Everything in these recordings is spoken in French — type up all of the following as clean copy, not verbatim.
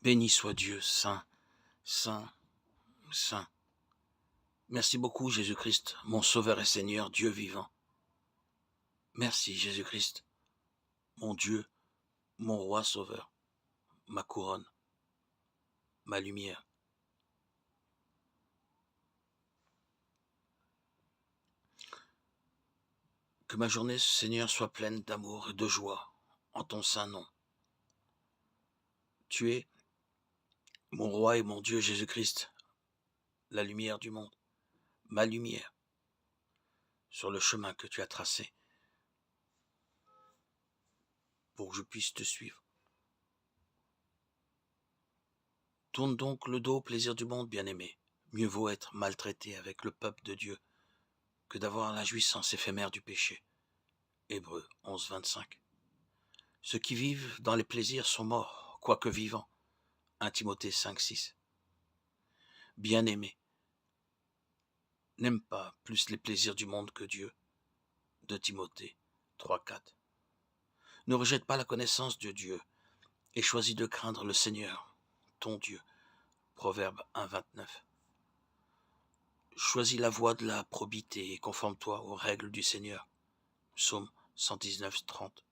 Béni soit Dieu, saint, saint, saint. Merci beaucoup, Jésus-Christ, mon Sauveur et Seigneur, Dieu vivant. Merci, Jésus-Christ, mon Dieu, mon Roi Sauveur, ma couronne, ma lumière. Que ma journée, Seigneur, soit pleine d'amour et de joie en ton saint nom. Tu es mon Roi et mon Dieu, Jésus-Christ, la lumière du monde, ma lumière, sur le chemin que tu as tracé pour que je puisse te suivre. Tourne donc le dos au plaisir du monde, bien-aimé. Mieux vaut être maltraité avec le peuple de Dieu que d'avoir la jouissance éphémère du péché. Hébreux 11, 25. Ceux qui vivent dans les plaisirs sont morts, quoique vivants. 1 Timothée 5, 6. Bien-aimé, n'aime pas plus les plaisirs du monde que Dieu. 2 Timothée 3, 4. Ne rejette pas la connaissance de Dieu et choisis de craindre le Seigneur, ton Dieu. Proverbe 1, 29. Choisis la voie de la probité et conforme-toi aux règles du Seigneur. Psaume 119, 30.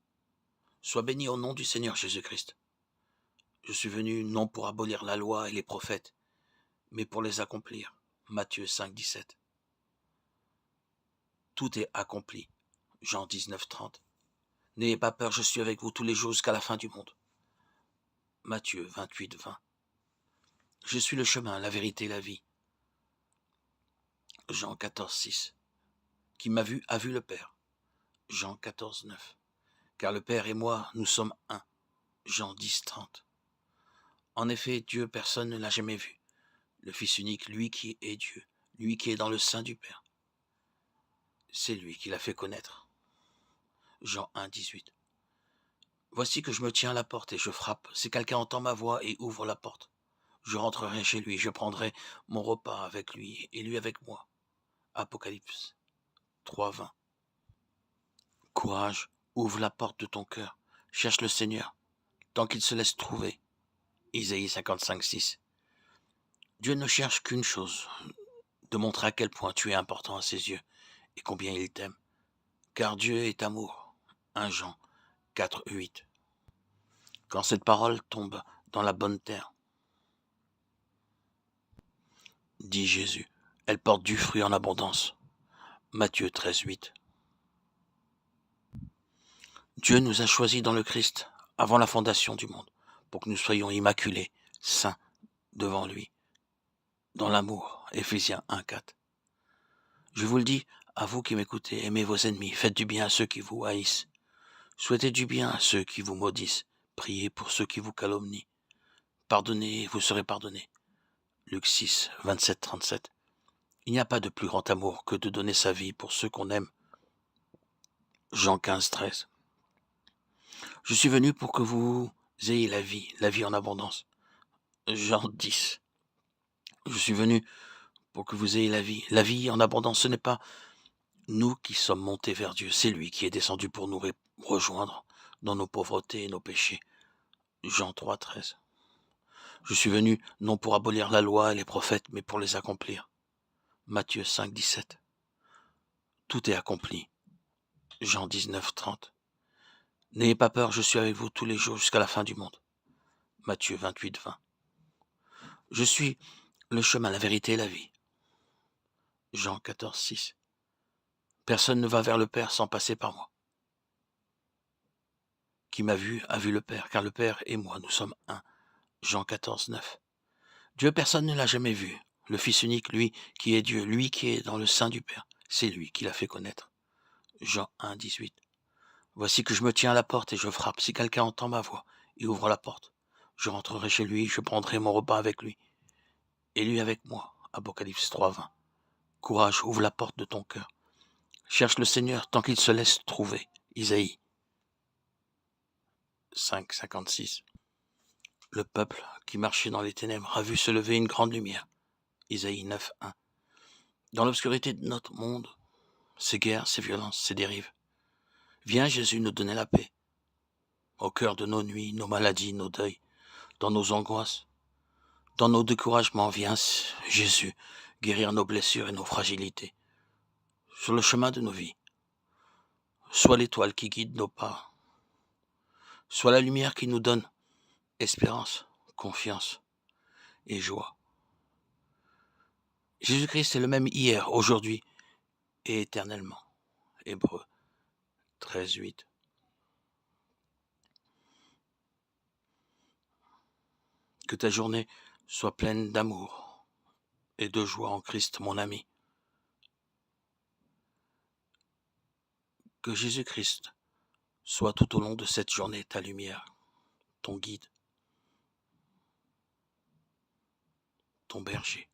Sois béni au nom du Seigneur Jésus-Christ. Je suis venu non pour abolir la loi et les prophètes, mais pour les accomplir. Matthieu 5, 17. Tout est accompli. Jean 19, 30. N'ayez pas peur, je suis avec vous tous les jours jusqu'à la fin du monde. Matthieu 28, 20. Je suis le chemin, la vérité et la vie. Jean 14, 6. Qui m'a vu a vu le Père. Jean 14, 9. Car le Père et moi, nous sommes un. Jean 10, 30. En effet, Dieu, personne ne l'a jamais vu. Le Fils unique, lui qui est Dieu, lui qui est dans le sein du Père. C'est lui qui l'a fait connaître. Jean 1, 18. Voici que je me tiens à la porte et je frappe. Si quelqu'un entend ma voix et ouvre la porte, je rentrerai chez lui, je prendrai mon repas avec lui et lui avec moi. Apocalypse 3, 20. Courage, ouvre la porte de ton cœur, cherche le Seigneur, tant qu'il se laisse trouver. Isaïe 55, 6. Dieu ne cherche qu'une chose, de montrer à quel point tu es important à ses yeux et combien il t'aime. Car Dieu est amour. 1 Jean 4, 8. Quand cette parole tombe dans la bonne terre, dit Jésus, elle porte du fruit en abondance. Matthieu 13, 8. Dieu nous a choisis dans le Christ avant la fondation du monde pour que nous soyons immaculés, saints devant lui, dans l'amour. Éphésiens 1, 4. Je vous le dis, à vous qui m'écoutez, aimez vos ennemis, faites du bien à ceux qui vous haïssent, souhaitez du bien à ceux qui vous maudissent, priez pour ceux qui vous calomnient, pardonnez et vous serez pardonnés. Luc 6, 27, 37. Il n'y a pas de plus grand amour que de donner sa vie pour ceux qu'on aime. Jean 15, 13. Je suis venu pour que vous ayez la vie en abondance. Jean 10. Je suis venu pour que vous ayez la vie en abondance. Ce n'est pas nous qui sommes montés vers Dieu, c'est lui qui est descendu pour nous rejoindre dans nos pauvretés et nos péchés. Jean 3, 13. Je suis venu non pour abolir la loi et les prophètes, mais pour les accomplir. Matthieu 5, 17. Tout est accompli. Jean 19, 30. N'ayez pas peur, je suis avec vous tous les jours jusqu'à la fin du monde. Matthieu 28, 20. Je suis le chemin, la vérité et la vie. Jean 14, 6. Personne ne va vers le Père sans passer par moi. Qui m'a vu a vu le Père, car le Père et moi, nous sommes un. Jean 14, 9. Dieu, personne ne l'a jamais vu. Le Fils unique, lui qui est Dieu, lui qui est dans le sein du Père, c'est lui qui l'a fait connaître. Jean 1, 18. Voici que je me tiens à la porte et je frappe. Si quelqu'un entend ma voix et ouvre la porte, je rentrerai chez lui, je prendrai mon repas avec lui et lui avec moi. Apocalypse 3, 20. Courage, ouvre la porte de ton cœur. Cherche le Seigneur tant qu'il se laisse trouver. Isaïe 5, 56. Le peuple qui marchait dans les ténèbres a vu se lever une grande lumière. Isaïe 9, 1. Dans l'obscurité de notre monde, ces guerres, ces violences, ces dérives, viens Jésus nous donner la paix. Au cœur de nos nuits, nos maladies, nos deuils, dans nos angoisses, dans nos découragements. Viens, Jésus, guérir nos blessures et nos fragilités. Sur le chemin de nos vies, sois l'étoile qui guide nos pas, sois la lumière qui nous donne espérance, confiance et joie. Jésus-Christ est le même hier, aujourd'hui et éternellement. Hébreux 13:8. Que ta journée soit pleine d'amour et de joie en Christ, mon ami. Que Jésus-Christ soit tout au long de cette journée ta lumière, ton guide, ton berger.